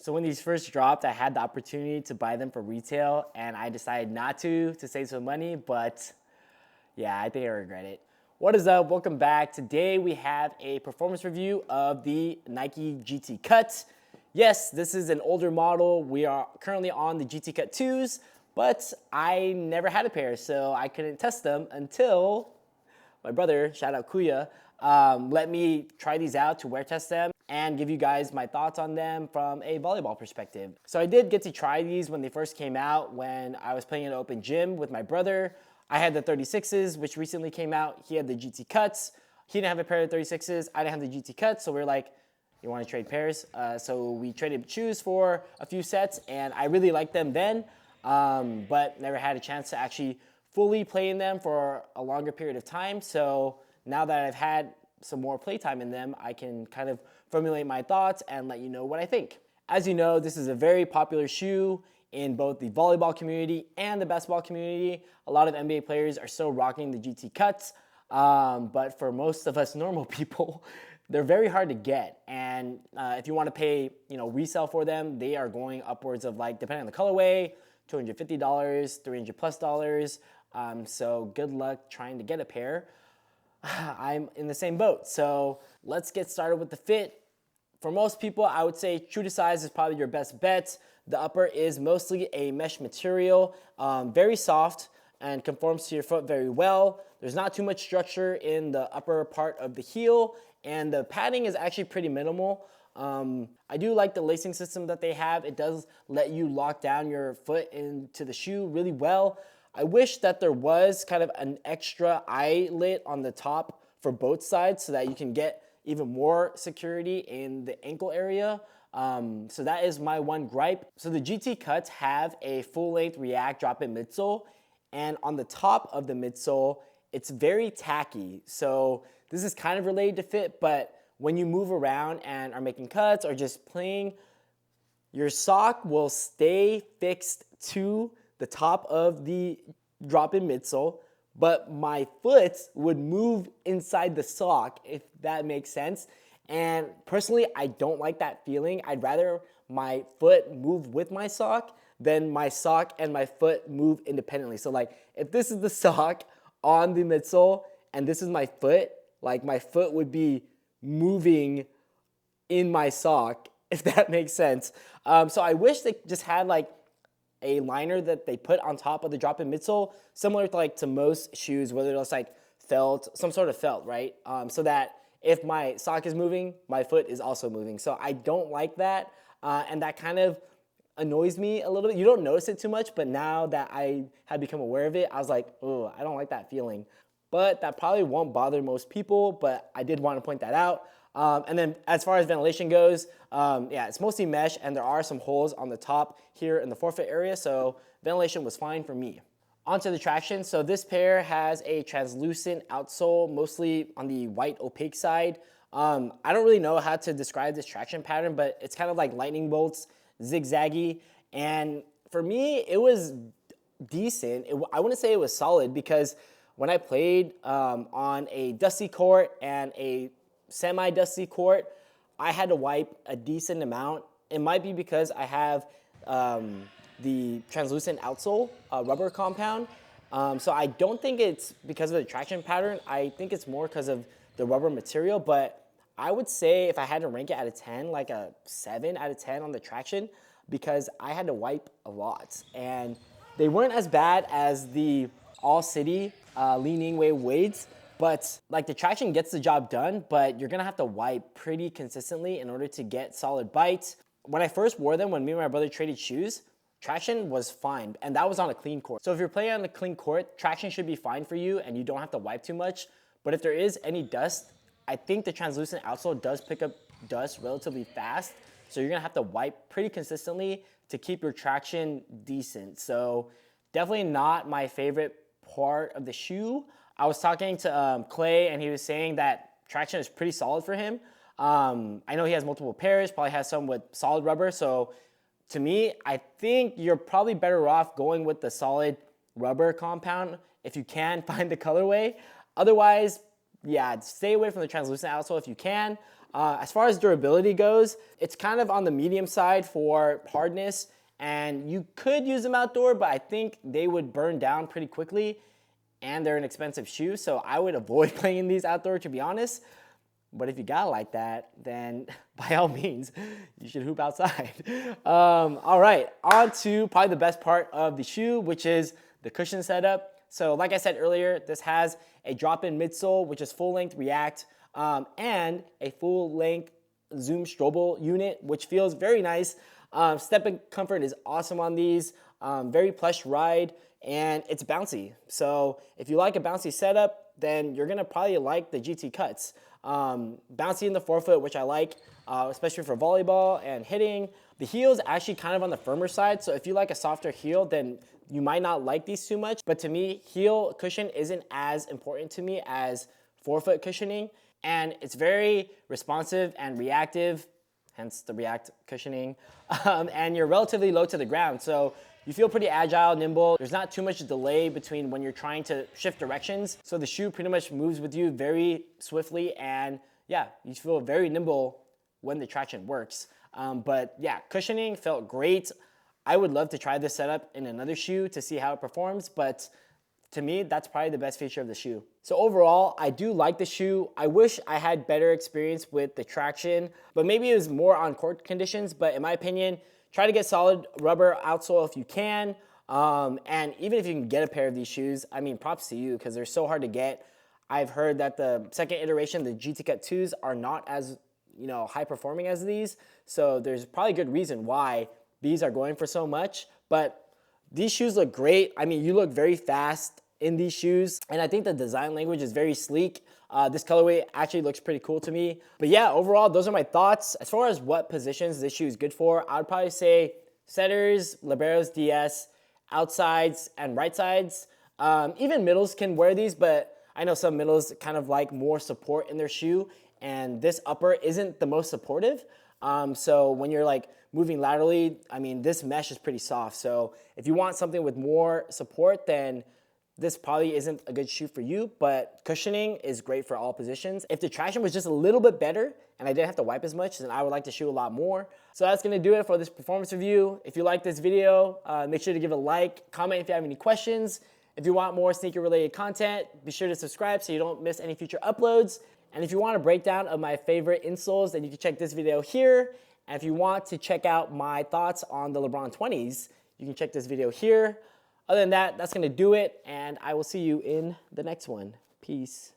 So when these first dropped, I had the opportunity to buy them for retail, and I decided not to save some money, but yeah, I think I regret it. What is up? Welcome back. Today we have a performance review of the Nike GT Cut. Yes, this is an older model. We are currently on the GT Cut 2s, but I never had a pair, so I couldn't test them until my brother, shout out Kuya, let me try these out to wear test them and give you guys my thoughts on them from a volleyball perspective. So I did get to try these when they first came out when I was playing in an open gym with my brother. I had the 36s, which recently came out. He had the GT Cuts. He didn't have a pair of 36s. I didn't have the GT Cuts, so we were like, you want to trade pairs? So we traded shoes for a few sets, and I really liked them then, but never had a chance to actually fully play in them for a longer period of time. So now that I've had some more playtime in them, I can kind of formulate my thoughts and let you know what I think. As you know, this is a very popular shoe in both the volleyball community and the basketball community. A lot of NBA players are still rocking the GT Cuts, but for most of us normal people, they're very hard to get. And if you want to pay, resale for them, they are going upwards of, like, depending on the colorway, $250, $300 plus. So good luck trying to get a pair. I'm in the same boat. So let's get started with the fit. For most people, I would say true to size is probably your best bet. The upper is mostly a mesh material, very soft and conforms to your foot very well. There's not too much structure in the upper part of the heel, and the padding is actually pretty minimal. I do like the lacing system that they have. It does let you lock down your foot into the shoe really well. I wish that there was kind of an extra eyelet on the top for both sides so that you can get even more security in the ankle area. So that is my one gripe. So the GT Cuts have a full-length React drop-in midsole, and on the top of the midsole, it's very tacky. So this is kind of related to fit, but when you move around and are making cuts or just playing, your sock will stay fixed to the top of the drop-in midsole, but my foot would move inside the sock, if that makes sense. And personally, I don't like that feeling. I'd rather my foot move with my sock than my sock and my foot move independently. So like, if this is the sock on the midsole and this is my foot, like my foot would be moving in my sock, if that makes sense. So I wish they just had like a liner that they put on top of the drop-in midsole, similar to most shoes, whether it's like felt, some sort of felt, right? So that if my sock is moving, my foot is also moving. So I don't like that, and that kind of annoys me a little bit. You don't notice it too much, but now that I have become aware of it, I was like, oh, I don't like that feeling. But that probably won't bother most people, but I did want to point that out. And then as far as ventilation goes, yeah, it's mostly mesh, and there are some holes on the top here in the forefoot area, so ventilation was fine for me. Onto the traction. So this pair has a translucent outsole, mostly on the white opaque side. I don't really know how to describe this traction pattern, but it's kind of like lightning bolts, zigzaggy, and for me, it was decent. I wouldn't say it was solid, because when I played on a dusty court and a semi-dusty court, I had to wipe a decent amount. It might be because I have the translucent outsole rubber compound. So I don't think it's because of the traction pattern. I think it's more because of the rubber material, but I would say if I had to rank it out of 10, like a 7 out of 10 on the traction, because I had to wipe a lot. And they weren't as bad as the All City leaning wave weights, but like the traction gets the job done, but you're gonna have to wipe pretty consistently in order to get solid bites. When I first wore them, when me and my brother traded shoes, traction was fine, and that was on a clean court. So if you're playing on a clean court, traction should be fine for you and you don't have to wipe too much. But if there is any dust, I think the translucent outsole does pick up dust relatively fast. So you're gonna have to wipe pretty consistently to keep your traction decent. So definitely not my favorite part of the shoe. I was talking to Clay, and he was saying that traction is pretty solid for him. I know he has multiple pairs, probably has some with solid rubber. So to me, I think you're probably better off going with the solid rubber compound if you can find the colorway. Otherwise, yeah, stay away from the translucent outsole if you can. As far as durability goes, it's kind of on the medium side for hardness, and you could use them outdoor, but I think they would burn down pretty quickly, and they're an expensive shoe, so I would avoid playing these outdoor, to be honest. But if you got it like that, then by all means, you should hoop outside. All right, on to probably the best part of the shoe, which is the cushion setup. So like I said earlier, this has a drop-in midsole, which is full-length React, and a full-length Zoom Strobel unit, which feels very nice. Step-in comfort is awesome on these. Very plush ride, and it's bouncy. So if you like a bouncy setup, then you're gonna probably like the GT Cuts. Bouncy in the forefoot, which I like, especially for volleyball and hitting. The heel is actually kind of on the firmer side, so if you like a softer heel, then you might not like these too much. But to me, heel cushion isn't as important to me as forefoot cushioning, and it's very responsive and reactive, hence the React cushioning, and you're relatively low to the ground, so you feel pretty agile, nimble. There's not too much delay between when you're trying to shift directions. So the shoe pretty much moves with you very swiftly, and yeah, you feel very nimble when the traction works. But yeah, cushioning felt great. I would love to try this setup in another shoe to see how it performs, but to me, that's probably the best feature of the shoe. So overall, I do like the shoe. I wish I had better experience with the traction, but maybe it was more on court conditions. But in my opinion, try to get solid rubber outsole if you can. And even if you can get a pair of these shoes, I mean, props to you because they're so hard to get. I've heard that the second iteration, the GT Cut 2s, are not as high performing as these. So there's probably good reason why these are going for so much. But these shoes look great. I mean, you look very fast in these shoes. And I think the design language is very sleek. This colorway actually looks pretty cool to me. But yeah, overall, those are my thoughts. As far as what positions this shoe is good for, I would probably say setters, liberos, DS, outsides, and right sides. Even middles can wear these, but I know some middles kind of like more support in their shoe, and this upper isn't the most supportive. So when you're like moving laterally, I mean, this mesh is pretty soft. So if you want something with more support, then this probably isn't a good shoe for you, but cushioning is great for all positions. If the traction was just a little bit better and I didn't have to wipe as much, then I would like the shoe a lot more. So that's gonna do it for this performance review. If you like this video, make sure to give it a like, comment if you have any questions. If you want more sneaker related content, be sure to subscribe so you don't miss any future uploads. And if you want a breakdown of my favorite insoles, then you can check this video here. And if you want to check out my thoughts on the LeBron 20s, you can check this video here. Other than that, that's gonna do it, and I will see you in the next one. Peace.